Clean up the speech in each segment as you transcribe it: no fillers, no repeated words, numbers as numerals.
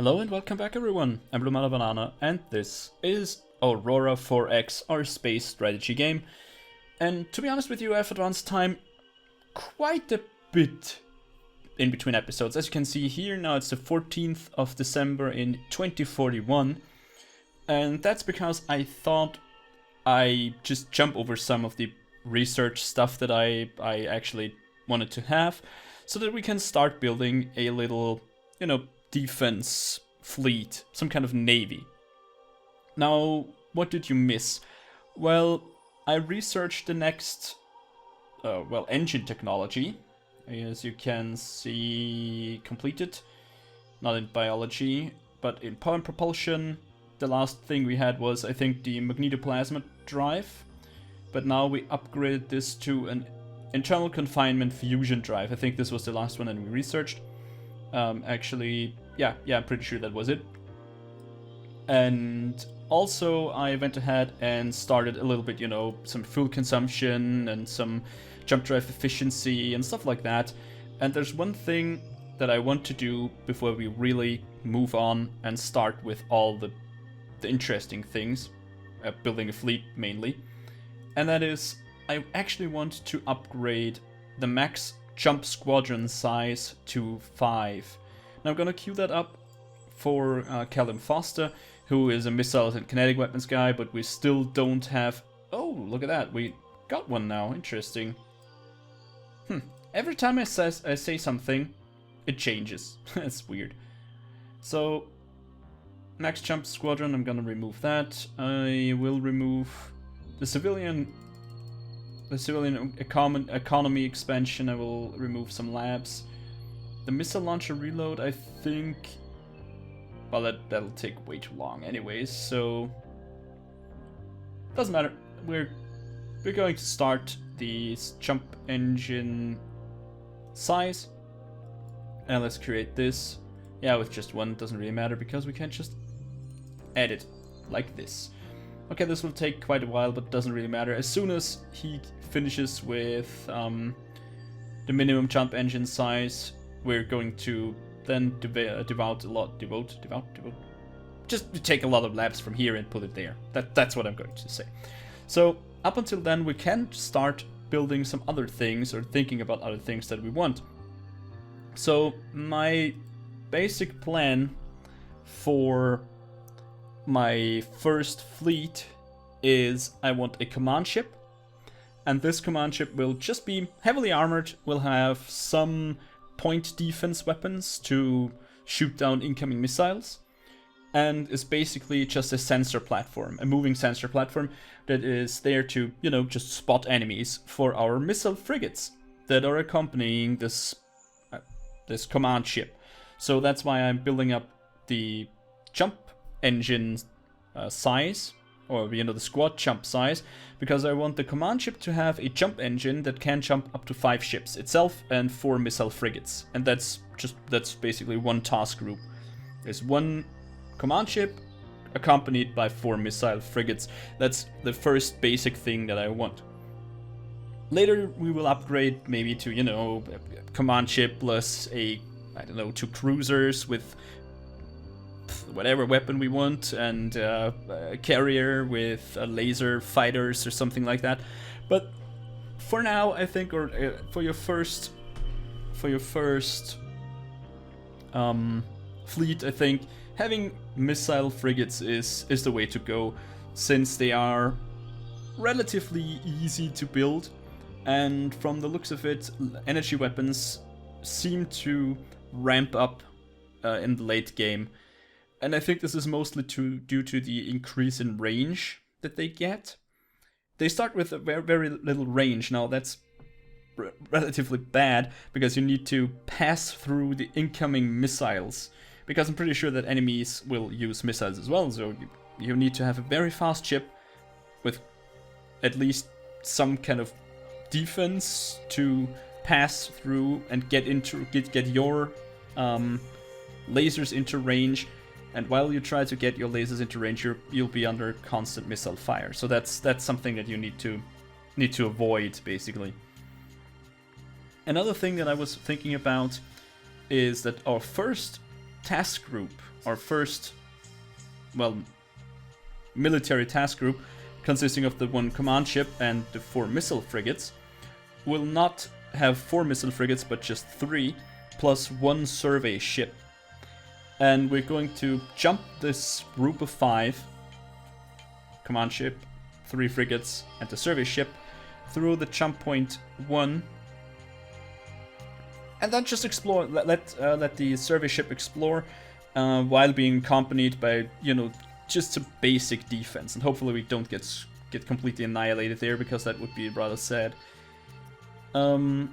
Hello and welcome back everyone, I'm Blue Banana and this is Aurora 4X, our space strategy game. And to be honest with you, I've advanced time quite a bit in between episodes. As you can see here, now it's the 14th of December in 2041. And that's because I thought I just jump over some of the research stuff that I actually wanted to have, so that we can start building a little, defense fleet, some kind of navy. Now, what did you miss? Well, I researched the next, engine technology, as you can see, completed. Not in biology, but in power and propulsion. The last thing we had was, I think, the magnetoplasma drive. But now we upgraded this to an internal confinement fusion drive. I think this was the last one that we researched. Actually, yeah, I'm pretty sure that was it. And also I went ahead and started a little bit, some fuel consumption and some jump drive efficiency and stuff like that. And there's one thing that I want to do before we really move on and start with all the interesting things, building a fleet mainly. And that is, I actually want to upgrade the max jump squadron size to 5. Now I'm gonna queue that up for Callum Foster, who is a missiles and kinetic weapons guy, but we still don't have... Oh, look at that, we got one now, interesting. Every time I say something, it changes. It's weird. So, max jump squadron, I'm gonna remove that. I will remove the civilian economy expansion. I will remove some labs. The missile launcher reload, I think... Well, that'll take way too long anyways, so... Doesn't matter. We're going to start the jump engine size. And let's create this. Yeah, with just one, doesn't really matter because we can just add it like this. Okay, this will take quite a while, but doesn't really matter. As soon as he finishes with the minimum jump engine size, we're going to then just take a lot of labs from here and put it there. That's what I'm going to say. So up until then, we can start building some other things or thinking about other things that we want. So my basic plan for my first fleet is I want a command ship, and this command ship will just be heavily armored, will have some point defense weapons to shoot down incoming missiles, and is basically just a sensor platform, a moving sensor platform that is there to, just spot enemies for our missile frigates that are accompanying this command ship. So that's why I'm building up the jump engine size, or the squad jump size, because I want the command ship to have a jump engine that can jump up to 5 ships itself and 4 missile frigates. And that's basically one task group. There's one command ship accompanied by 4 missile frigates. That's the first basic thing that I want. Later we will upgrade maybe to, a command ship plus a, 2 cruisers with whatever weapon we want, and a carrier with laser fighters or something like that. But for now, I think, or for your first fleet, I think having missile frigates is the way to go, since they are relatively easy to build, and from the looks of it, energy weapons seem to ramp up in the late game. And I think this is mostly due to the increase in range that they get. They start with a very, very little range. Now that's relatively bad, because you need to pass through the incoming missiles. Because I'm pretty sure that enemies will use missiles as well, so you need to have a very fast ship with at least some kind of defense to pass through and get your lasers into range. And while you try to get your lasers into range, you'll be under constant missile fire. So that's something that you need to avoid, basically. Another thing that I was thinking about is that our first task group our first, well, military task group, consisting of the 1 command ship and the 4 missile frigates, will not have 4 missile frigates, but just 3, plus 1 survey ship. And we're going to jump this group of 5, command ship, 3 frigates, and the survey ship, through the jump point 1, and then just explore. Let the survey ship explore, while being accompanied by, you know, just a basic defense, and hopefully we don't get completely annihilated there, because that would be rather sad. And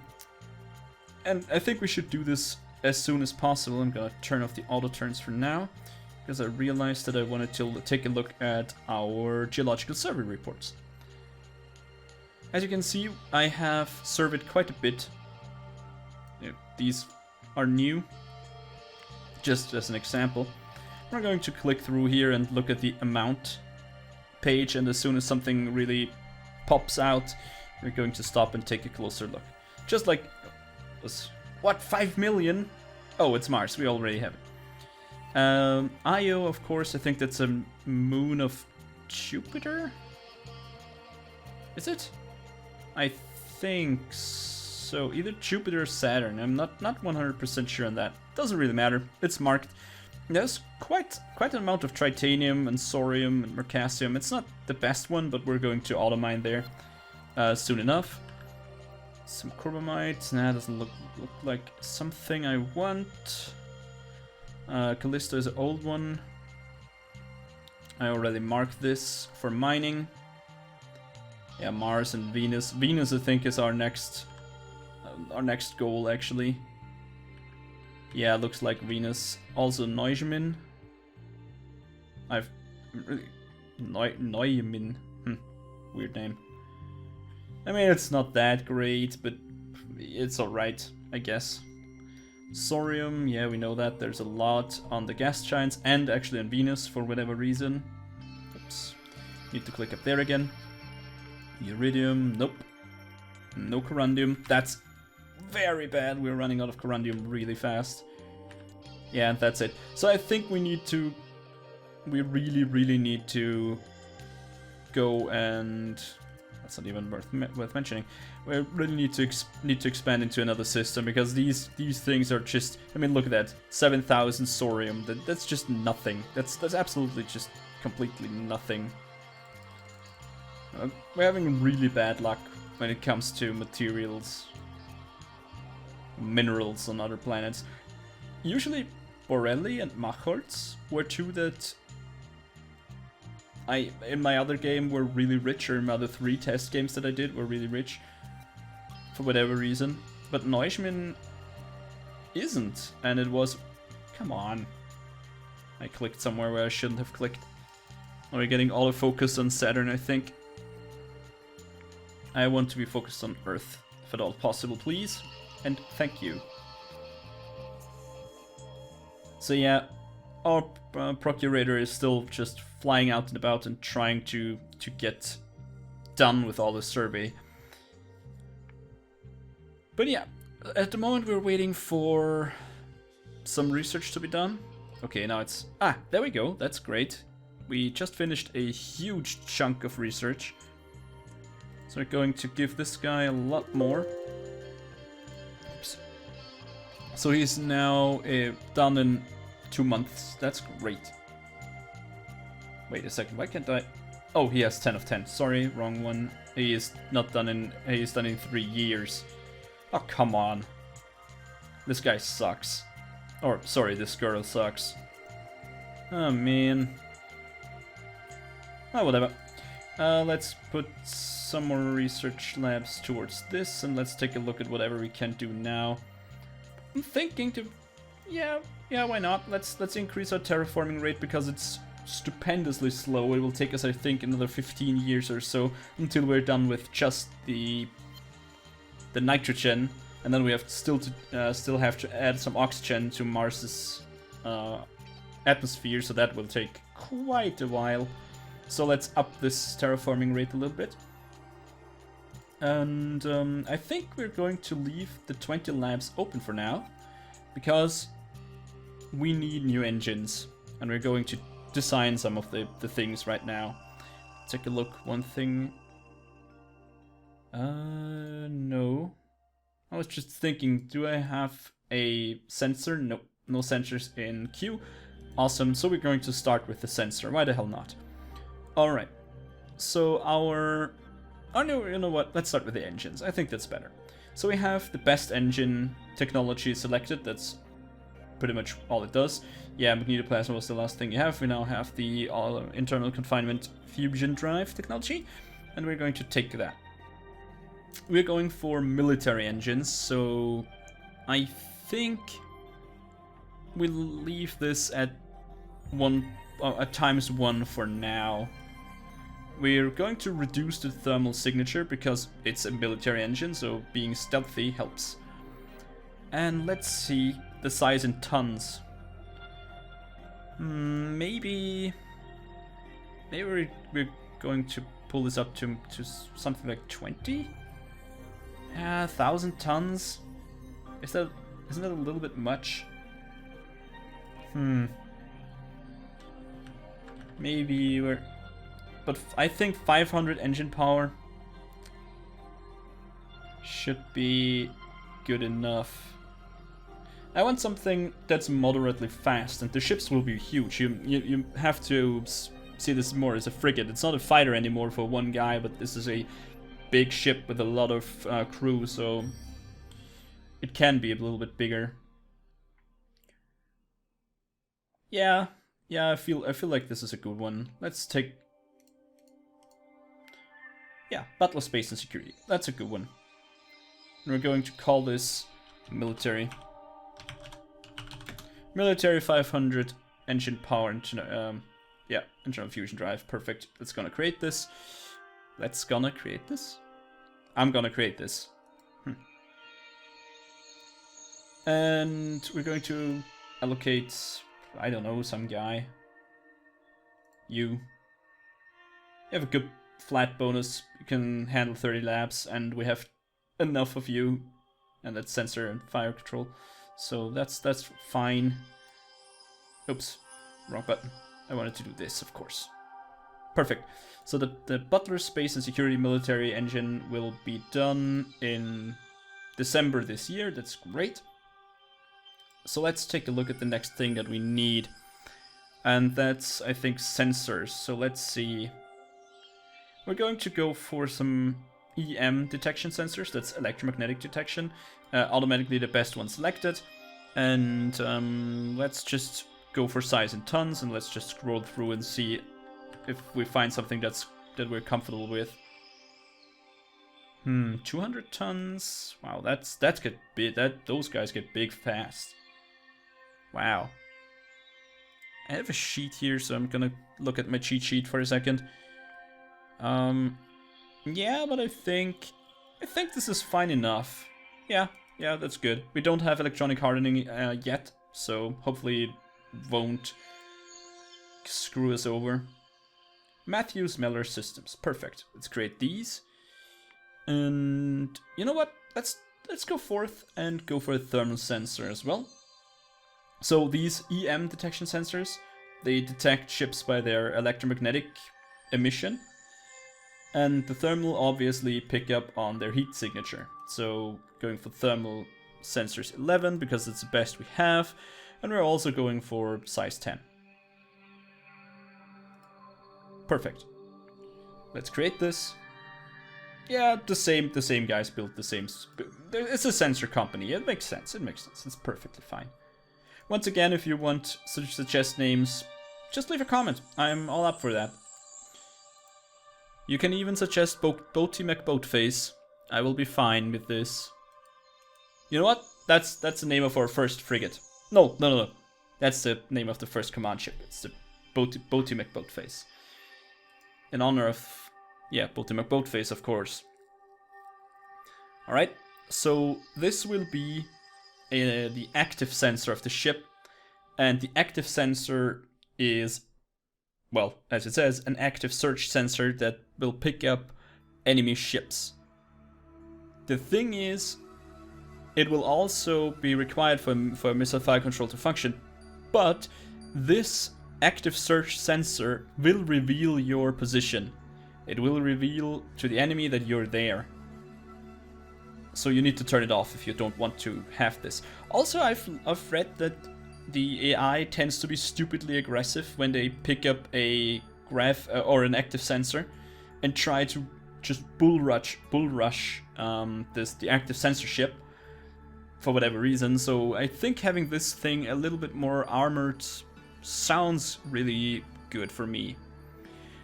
I think we should do this as soon as possible. I'm gonna turn off the auto turns for now, because I realized that I wanted to take a look at our geological survey reports. As you can see, I have surveyed quite a bit. These are new, just as an example. We're going to click through here and look at the amount page, and as soon as something really pops out, we're going to stop and take a closer look. Just like, what, 5 million? Oh, it's Mars, we already have it. Io, of course, I think that's a moon of Jupiter? Is it? I think so, either Jupiter or Saturn. I'm not 100% sure on that. Doesn't really matter, it's marked. There's quite an amount of tritanium and thorium and mercasium. It's not the best one, but we're going to auto mine there soon enough. Some chromite. Nah, doesn't look like something I want. Callisto is an old one. I already marked this for mining. Yeah, Mars and Venus. Venus, I think, is our next goal, actually. Yeah, looks like Venus. Also Neugemin. Neugemin. Weird name. I mean, it's not that great, but it's alright, I guess. Thorium, yeah, we know that. There's a lot on the gas giants and actually on Venus for whatever reason. Oops. Need to click up there again. Iridium, nope. No corundium. That's very bad. We're running out of corundium really fast. Yeah, and that's it. So I think we really need to go and... That's not even worth mentioning. We really need to expand into another system, because these things are just... I mean, look at that. 7,000 thorium. That's just nothing. That's absolutely just completely nothing. We're having really bad luck when it comes to materials. Minerals on other planets. Usually Borelli and Machholz were two that in my other game were really rich, or in my other 3 test games that I did were really rich for whatever reason. But Neuschmin isn't, and it was... Come on. I clicked somewhere where I shouldn't have clicked. Are we getting autofocus on Saturn, I think? I want to be focused on Earth, if at all possible, please. And thank you. So yeah, our procurator is still just flying out and about and trying to get done with all the survey. But yeah, at the moment we're waiting for some research to be done. Okay, now it's... Ah, there we go, that's great. We just finished a huge chunk of research. So we're going to give this guy a lot more. Oops. So he's now done in 2 months. That's great. Wait a second, why can't I... Oh, he has 10 of 10. Sorry, wrong one. He is not done in... He is done in 3 years. Oh, come on. This guy sucks. Or, sorry, this girl sucks. Oh, man. Oh, whatever. Let's put some more research labs towards this, and let's take a look at whatever we can do now. I'm thinking to... Yeah, why not? Let's increase our terraforming rate, because it's stupendously slow. It will take us, I think, another 15 years or so until we're done with just the nitrogen, and then we have still have to add some oxygen to Mars's atmosphere, so that will take quite a while. So let's up this terraforming rate a little bit. And I think we're going to leave the 20 labs open for now, because we need new engines. And we're going to design some of the things right now. Take a look. One thing. No. I was just thinking, do I have a sensor? Nope, no sensors in Q. Awesome, so we're going to start with the sensor. Why the hell not? Alright, so our... Oh no, you know what? Let's start with the engines. I think that's better. So we have the best engine technology selected. That's pretty much all it does. Yeah, magnetoplasma was the last thing you have. We now have the internal confinement fusion drive technology, and we're going to take that. We're going for military engines, so I think we'll leave this at ×1 for now. We're going to reduce the thermal signature because it's a military engine, so being stealthy helps. And let's see the size in tons. Maybe we're going to pull this up to something like 20? 1,000 tons? Isn't that a little bit much? Maybe we're... But I think 500 engine power should be good enough. I want something that's moderately fast, and the ships will be huge. You have to see this more as a frigate. It's not a fighter anymore for one guy, but this is a big ship with a lot of crew, so it can be a little bit bigger. Yeah, I feel like this is a good one. Let's take... Yeah, Battle of Space and Security. That's a good one. And we're going to call this military. Military 500 engine power, internal fusion drive. Perfect. Let's gonna create this. I'm gonna create this. And we're going to allocate, I don't know, some guy. You have a good flat bonus. You can handle 30 labs, and we have enough of you, and that's sensor and fire control. So that's fine. Oops, wrong button. I wanted to do this, of course. Perfect. So the Butler Space and Security Military Engine will be done in December this year. That's great. So let's take a look at the next thing that we need. And that's, I think, sensors. So let's see. We're going to go for some EM detection sensors. That's electromagnetic detection. Automatically the best one selected. And let's just go for size in tons, and let's just scroll through and see if we find something that we're comfortable with. 200 tons. Wow, that's get big. Those guys get big fast. Wow. I have a sheet here, so I'm gonna look at my cheat sheet for a second. Yeah, but I think this is fine enough. Yeah, that's good. We don't have electronic hardening yet, so hopefully it won't screw us over. Matthews Meller Systems. Perfect. Let's create these. And you know what? Let's go forth and go for a thermal sensor as well. So these EM detection sensors, they detect ships by their electromagnetic emission. And the thermal obviously pick up on their heat signature. So going for thermal sensors 11 because it's the best we have. And we're also going for size 10. Perfect. Let's create this. Yeah, the same guys built the same. It's a sensor company. It makes sense. It's perfectly fine. Once again, if you want to suggest names, just leave a comment. I'm all up for that. You can even suggest Boaty McBoatface. I will be fine with this. You know what? That's the name of our first frigate. No. That's the name of the first command ship. It's the Boaty McBoatface. In honor of, yeah, Boaty McBoatface, of course. Alright, so this will be the active sensor of the ship. And the active sensor is, well, as it says, an active search sensor that will pick up enemy ships. The thing is, it will also be required for missile fire control to function, but this active search sensor will reveal your position. It will reveal to the enemy that you're there. So you need to turn it off if you don't want to have this. Also, I've read that the AI tends to be stupidly aggressive when they pick up a graph or an active sensor and try to just bull rush the active censorship for whatever reason. So I think having this thing a little bit more armored sounds really good for me.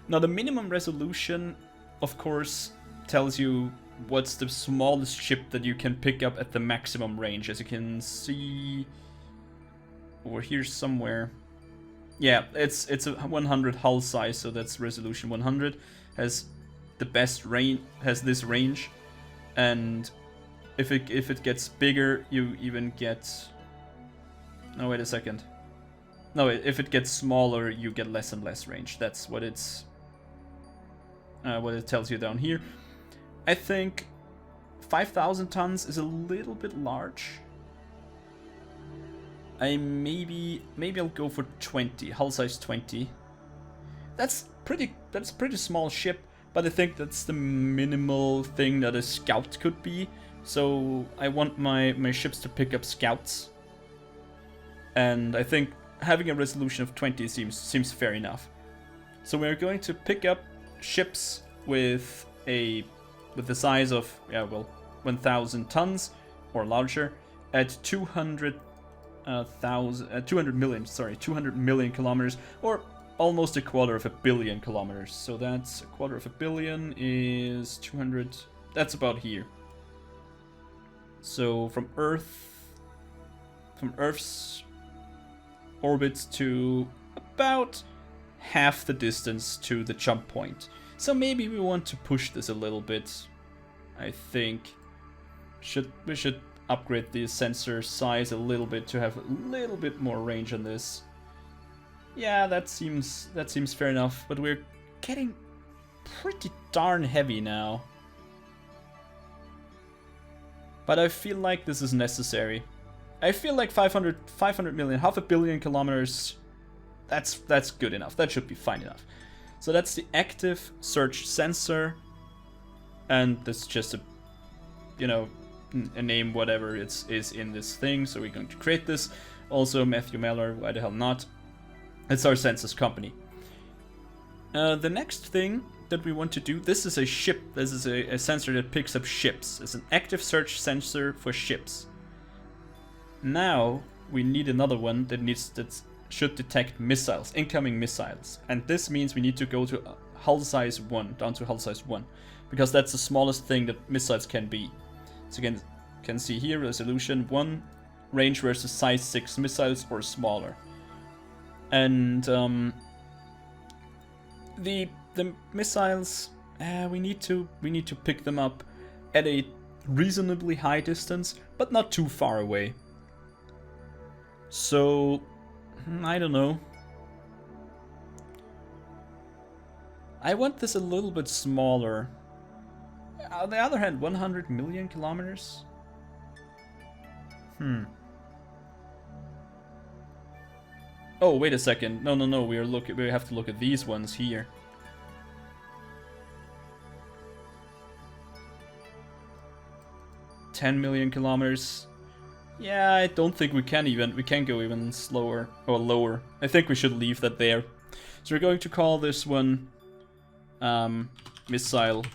Now the minimum resolution, of course, tells you what's the smallest ship that you can pick up at the maximum range. As you can see over here somewhere. Yeah, it's a 100 hull size, so that's resolution 100. Has the best range, has this range, and if it gets bigger, you even get. No, wait a second. No, if it gets smaller, you get less and less range. That's what it's. What it tells you down here. I think 5,000 tons is a little bit large. Maybe I'll go for 20, hull size 20. That's pretty small ship, but I think that's the minimal thing that a scout could be. So I want my ships to pick up scouts, and I think having a resolution of 20 seems fair enough. So we're going to pick up ships with the size of 1,000 tons or larger at 200 million kilometers, or almost a quarter of a billion kilometers. So that's a quarter of a billion is 200. That's about here. So from Earth's orbit to about half the distance to the jump point. So maybe we want to push this a little bit. I think we should upgrade the sensor size a little bit to have a little bit more range on this. Yeah, that seems fair enough, but we're getting pretty darn heavy now. But I feel like this is necessary. I feel like 500 million, half a billion kilometers, that's good enough. That should be fine enough. So that's the active search sensor, and that's just a name, whatever is in this thing. So we're going to create this. Also, Matthew Mellor, why the hell not? It's our census company. The next thing that we want to do, this is a ship. This is a sensor that picks up ships. It's an active search sensor for ships. Now we need another one that should detect missiles, incoming missiles, and this means we need to go to hull size 1, down to hull size 1, because that's the smallest thing that missiles can be. So you can see here, resolution 1, range versus size 6 missiles or smaller. And the missiles, we need to pick them up at a reasonably high distance, but not too far away. So I don't know. I want this a little bit smaller. On the other hand, 100 million kilometers? Oh, wait a second. No. We have to look at these ones here. $10 million kilometers. Yeah, I don't think we can go even slower or lower. I think we should leave that there. So we're going to call this one missile.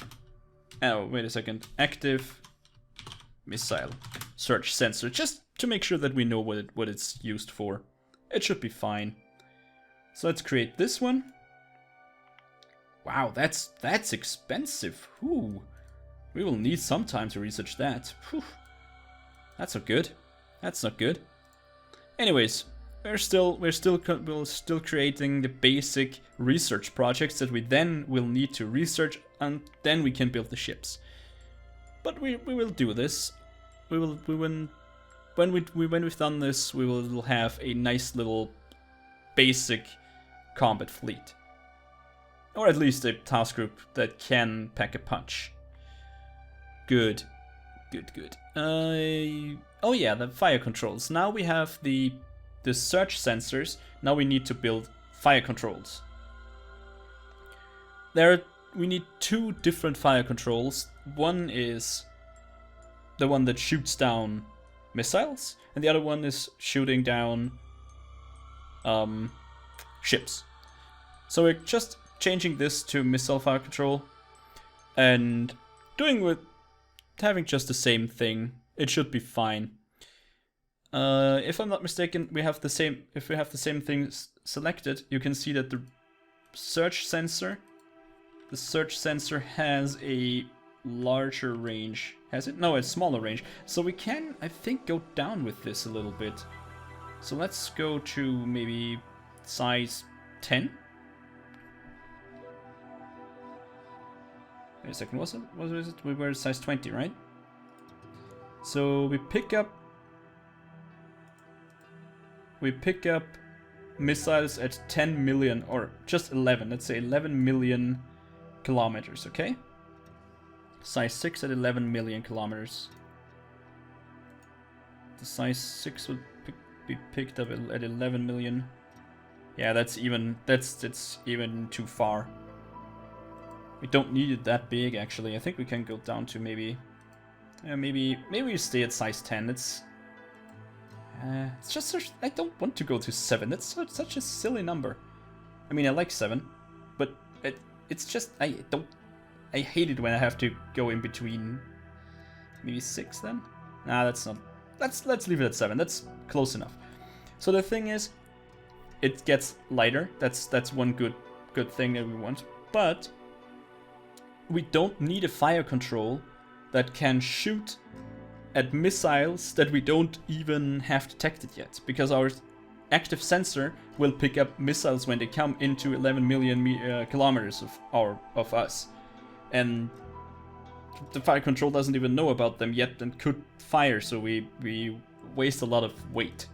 Oh, wait a second. Active missile search sensor, just to make sure that we know what it's used for. It should be fine. So let's create this one. Wow, that's expensive. Whew. We will need some time to research that. Whew. That's not good. That's not good. Anyways, we're still creating the basic research projects that we then will need to research, and then we can build the ships. But we will do this. When we've done this, we will have a nice little basic combat fleet, or at least a task group that can pack a punch. Good. Oh yeah, the fire controls. Now we have the search sensors. Now we need to build fire controls. We need 2 different fire controls. One is the one that shoots down missiles, and the other one is shooting down ships. So we're just changing this to missile fire control and doing with having just the same thing. It should be fine. If I'm not mistaken, we have the same. If we have the same things selected, you can see that the search sensor has a larger range. Has it? No, it's smaller range. So we can, I think, go down with this a little bit. So let's go to maybe size 10. Wait a second, what was it? We were size 20, right? So we pick up missiles at 10 million, or just 11, let's say 11 million kilometers, okay? Size 6 at 11 million kilometers. The size 6 would be picked up at 11 million. Yeah, that's even too far. We don't need it that big, actually. I think we can go down to maybe we stay at size 10. It's just I don't want to go to 7. That's such a silly number. I mean, I like 7, but it's just I hate it when I have to go in between. Maybe 6 then? Nah, that's not. Let's leave it at 7. That's close enough. So the thing is, it gets lighter. That's one good thing that we want. But we don't need a fire control that can shoot at missiles that we don't even have detected yet, because our active sensor will pick up missiles when they come into 11 million kilometers of us, and the fire control doesn't even know about them yet and could fire, so we waste a lot of weight.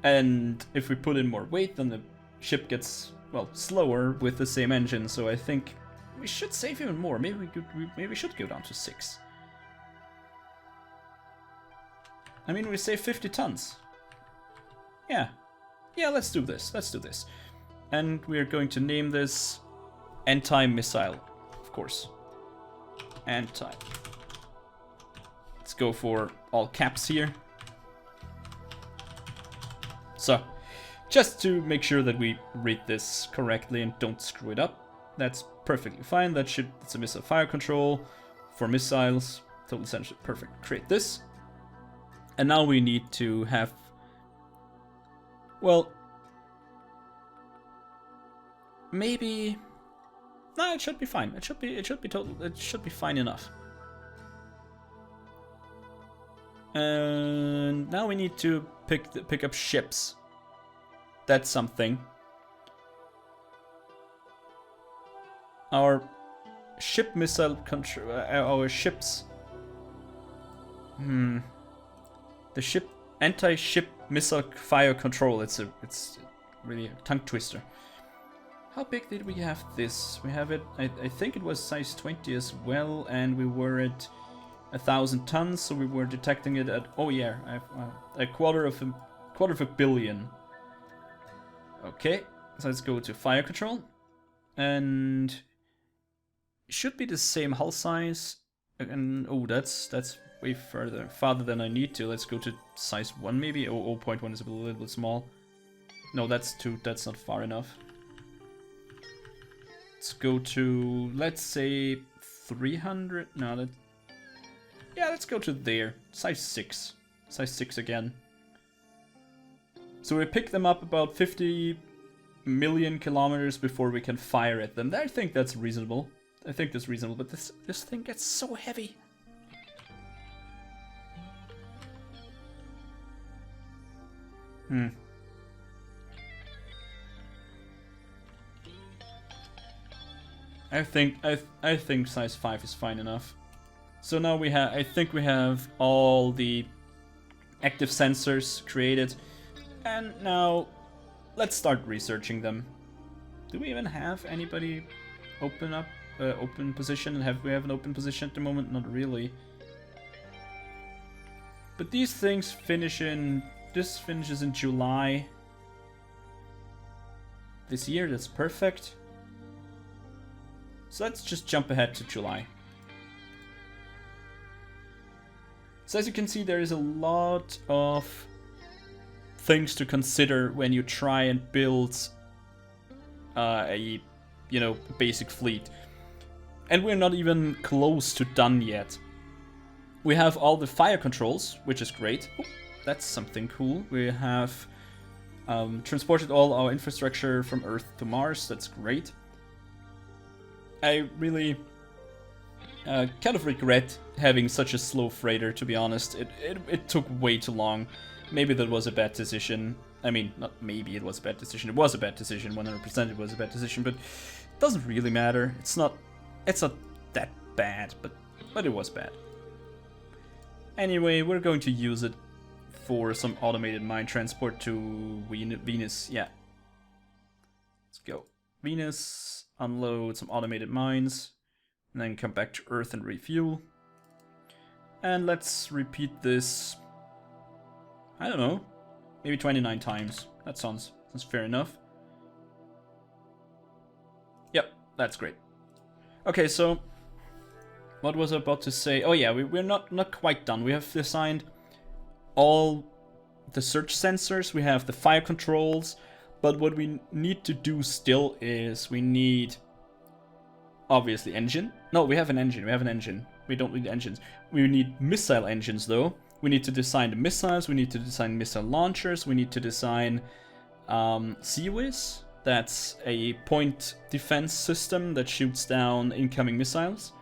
And if we put in more weight, then the ship gets, well, slower with the same engine, so I think we should save even more. Maybe we should go down to 6. I mean, we save 50 tons. Yeah, let's do this. And we're going to name this anti-missile, of course. Anti. Let's go for all caps here. So, just to make sure that we read this correctly and don't screw it up. That's perfectly fine. It's a missile fire control for missiles. Total essentially perfect. Create this. And now we need to have, well, maybe, no, it should be fine. It should be fine enough. And now we need to pick up ships. That's something. Our ship missile control, our ships. The ship anti-ship missile fire control. It's really a tongue twister. How big did we have this? We have it. I think it was size 20 as well, and we were at 1,000 tons. So we were detecting it at, oh yeah, a quarter of a billion. Okay, so let's go to fire control, and it should be the same hull size. And oh, that's way farther than I need to. Let's go to size 1 maybe. Oh, 0.1 is a little bit small. No, that's not far enough. Let's go to, let's say 300. No, let's go to there. Size 6. Size 6 again. So we pick them up about 50 million kilometers before we can fire at them. I think that's reasonable. But this thing gets so heavy. I think size 5 is fine enough. So now I think we have all the active sensors created, and now let's start researching them. Do we even have anybody open position? And have we have an open position at the moment? Not really. But these things finish in, this finishes in July. this year. That's perfect. So let's just jump ahead to July. So as you can see, there is a lot of things to consider when you try and build a, you know, basic fleet. And we're not even close to done yet. We have all the fire controls, which is great. Oh, that's something cool. We have transported all our infrastructure from Earth to Mars. That's great. I really kind of regret having such a slow freighter, to be honest. It took way too long. Maybe that was a bad decision. I mean, not maybe it was a bad decision. It was a bad decision. 100% it was a bad decision, but it doesn't really matter. It's not that bad, but it was bad. Anyway, we're going to use it for some automated mine transport to Venus. Yeah. Let's go. Venus, unload some automated mines, and then come back to Earth and refuel. And let's repeat this, I don't know, maybe 29 times. That sounds fair enough. Yep, that's great. Okay, so what was I about to say? Oh yeah, we're not quite done. We have designed all the search sensors, we have the fire controls, but what we need to do still is we need, obviously, engine. No, we have an engine. We don't need engines. We need missile engines though. We need to design the missiles, we need to design missile launchers, we need to design CWIS. That's a point defense system that shoots down incoming missiles.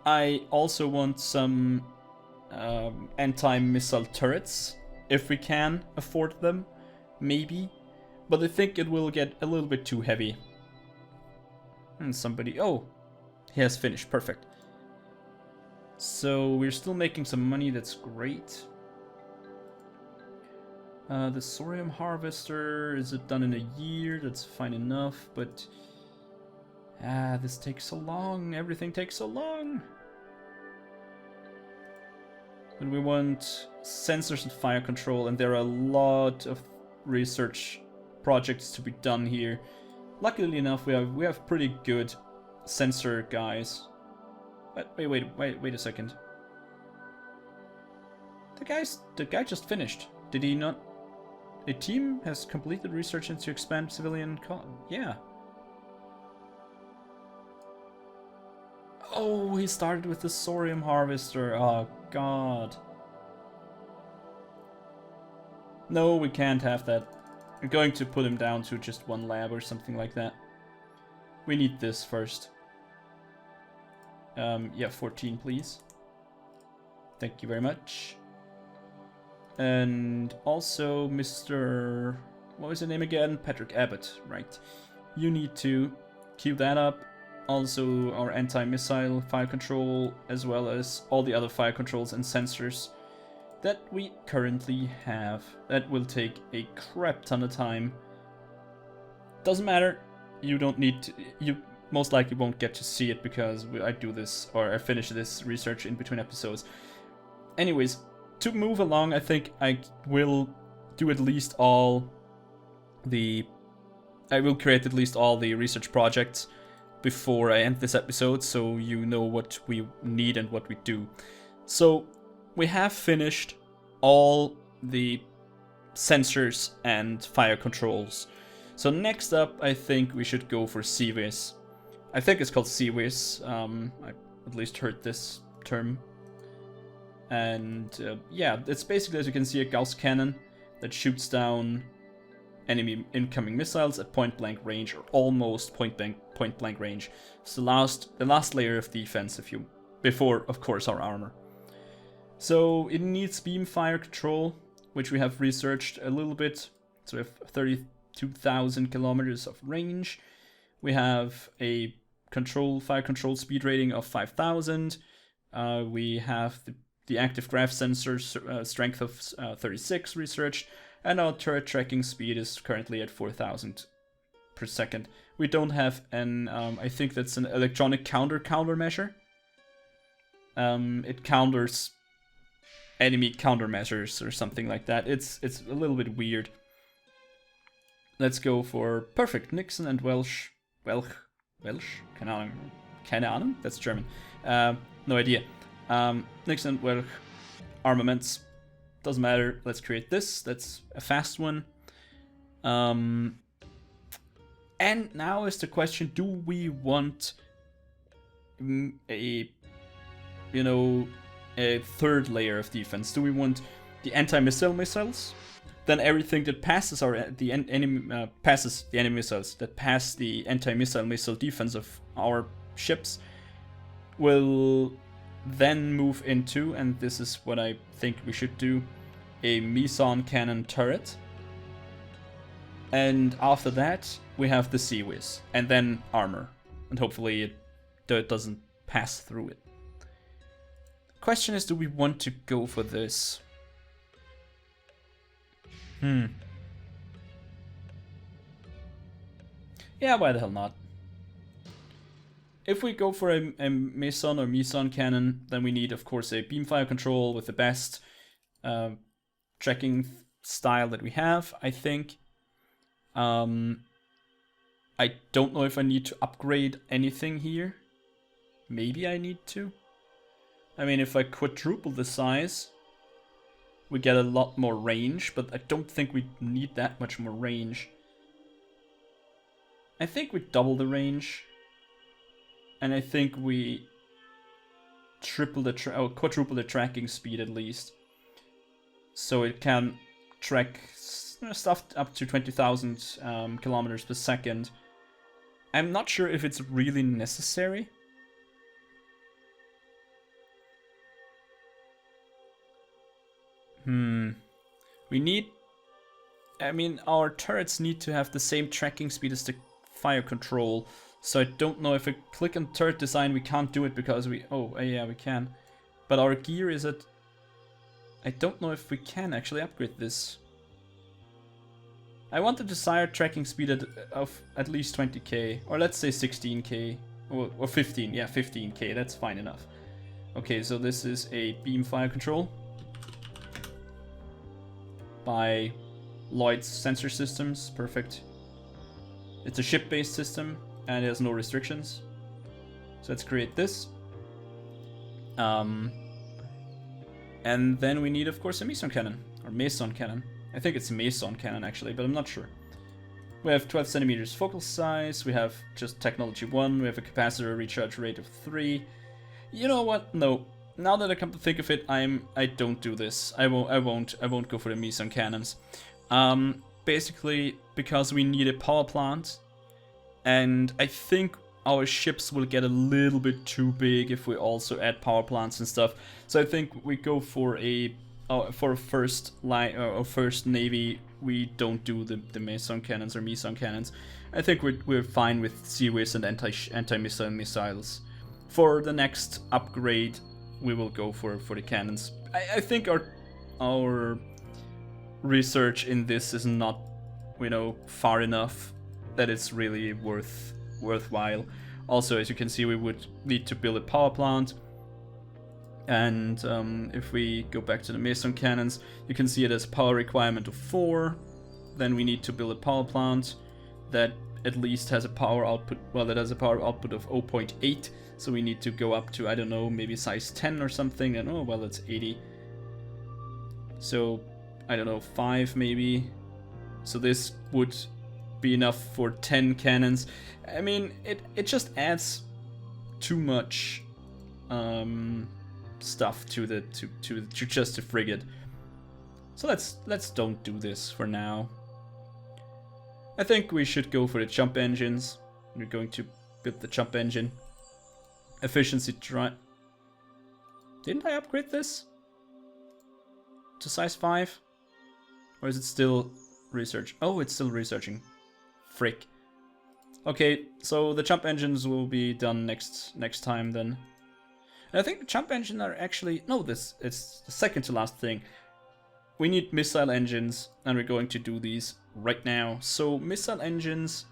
I also want some anti-missile turrets, if we can afford them, maybe. But I think it will get a little bit too heavy. And somebody, oh, he has finished, perfect. So we're still making some money, that's great. The thorium harvester, is it done in a year? That's fine enough, but this takes so long, everything takes so long. But we want sensors and fire control, and there are a lot of research projects to be done here. Luckily enough, we have pretty good sensor guys. But wait a second. The guy just finished. Did he not? A team has completed research into expand civilian yeah. Oh, he started with the thorium harvester. Oh god. No, we can't have that. We're going to put him down to just one lab or something like that. We need this first. Yeah, 14 please. Thank you very much. And also Mr... what was your name again? Patrick Abbott, right. You need to queue that up. Also our anti-missile fire control, as well as all the other fire controls and sensors that we currently have. That will take a crap ton of time. Doesn't matter. You don't need to... you most likely won't get to see it because I do this, or I finish this research in between episodes. Anyways, to move along, I think I will do at least all the... I will create at least all the research projects before I end this episode, so you know what we need and what we do. So, we have finished all the sensors and fire controls. So next up, I think we should go for CWIS. I think it's called CWIS. I at least heard this term. And yeah, it's basically, as you can see, a Gauss cannon that shoots down enemy incoming missiles at point blank range, or almost point blank range. It's the last layer of defense, before, of course, our armor. So it needs beam fire control, which we have researched a little bit. So we have 32,000 kilometers of range. We have a fire control speed rating of 5,000. We have the active graph sensor strength of 36 researched, and our turret tracking speed is currently at 4,000 per second. We don't have an, I think that's an electronic countermeasure. It counters enemy countermeasures or something like that. It's a little bit weird. let's go for perfect Nixon and Welsh. Welsh? Keine Ahnung? That's German. No idea. Nixon and Welsh armaments. Doesn't matter. Let's create this. That's a fast one. And now is the question: do we want a third layer of defense? Do we want the anti-missile missiles? Then everything that passes the enemy missiles that pass the anti-missile defense of our ships will then move into, and this is what I think we should do, a meson cannon turret. And after that, we have the Sea Whiz, and then armor, and hopefully it doesn't pass through it. The question is, do we want to go for this? Yeah, why the hell not? If we go for a meson or meson cannon, then we need, of course, a beamfire control with the best tracking style that we have, I think. I don't know if I need to upgrade anything here. Maybe I need to. I mean, if I quadruple the size, we get a lot more range, but I don't think we need that much more range. I think we double the range. And I think we quadruple the tracking speed at least. So it can track stuff up to 20,000 kilometers per second. I'm not sure if it's really necessary. We need... I mean, our turrets need to have the same tracking speed as the fire control. So I don't know if I click on turret design, we can't do it because we... Oh, yeah, we can. But our gear is at... I don't know if we can actually upgrade this. I want the desired tracking speed of at least 20k. Or let's say 16k. Or 15. Yeah, 15k. That's fine enough. Okay, so this is a beam fire control. By Lloyd's Sensor Systems. Perfect. It's a ship-based system. And it has no restrictions. So let's create this. And then we need, of course, a meson cannon. Or meson cannon. I think it's a meson cannon, actually, but I'm not sure. We have 12 centimeters focal size. We have just technology 1. We have a capacitor recharge rate of 3. You know what? No. Now that I come to think of it, I don't do this. I won't go for the meson cannons. Basically, because we need a power plant. And I think our ships will get a little bit too big if we also add power plants and stuff. So I think we go for a first line or first navy. We don't do the meson cannons or meson cannons. I think we're fine with Sea Whiz and anti-missile missiles. For the next upgrade, we will go for the cannons. I think our research in this is not, far enough that it's really worthwhile. Also, as you can see, we would need to build a power plant. And if we go back to the meson cannons, you can see it has a power requirement of 4. Then we need to build a power plant that at least has a power output. Well, that has a power output of 0.8. So we need to go up to, I don't know, maybe size 10 or something. And oh, well, it's 80. So, I don't know, 5 maybe. So this would be enough for 10 cannons. I mean, it just adds too much stuff to just the frigate. So let's don't do this for now. I think we should go for the jump engines. We're going to build the jump engine. Efficiency Didn't I upgrade this to size 5? Or is it still research? Oh, it's still researching. Frick. Okay, so the jump engines will be done next time then. And I think the jump engines are actually... No, it's the second to last thing. We need missile engines, and we're going to do these right now. So missile engines,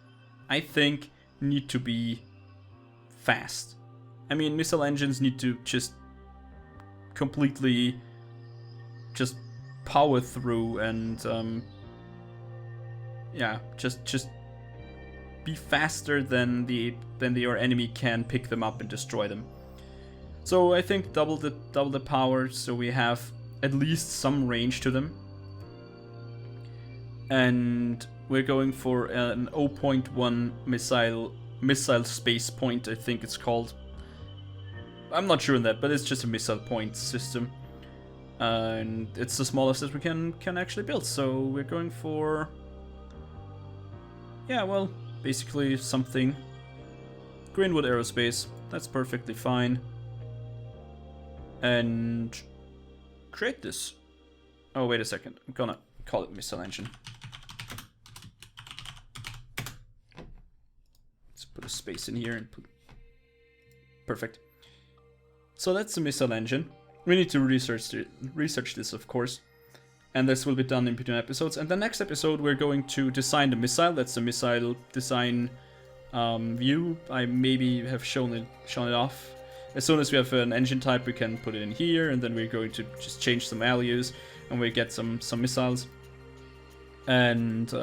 I think, need to be fast. I mean, missile engines need to just completely just power through and yeah, just be faster than your enemy can pick them up and destroy them. So I think double the power, so we have at least some range to them. And we're going for an 0.1 missile space point, I think it's called. I'm not sure on that, but it's just a missile point system. And it's the smallest that we can actually build. So we're going for, yeah, well, basically something. Greenwood Aerospace, that's perfectly fine. And create this. Oh, wait a second. I'm gonna call it missile engine. Let's put a space in here and put... Perfect. So that's the missile engine. We need to research this, of course. And this will be done in between episodes. And the next episode, we're going to design the missile. That's the missile design view. I maybe have shown it off. As soon as we have an engine type, we can put it in here, and then we're going to just change some values, and we get some missiles. And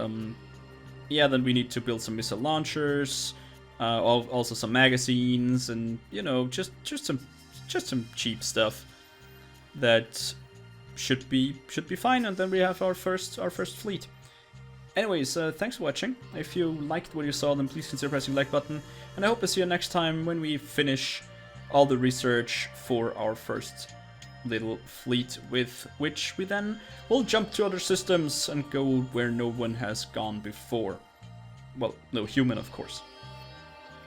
yeah, then we need to build some missile launchers, also some magazines, and you know, just some cheap stuff that should be fine. And then we have our first fleet. Anyways, thanks for watching. If you liked what you saw, then please consider pressing the like button, and I hope to see you next time when we finish all the research for our first little fleet, with which we then will jump to other systems and go where no one has gone before. Well, no human, of course.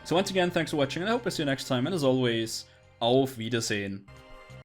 So once again, thanks for watching, and I hope to see you next time, and as always, auf Wiedersehen.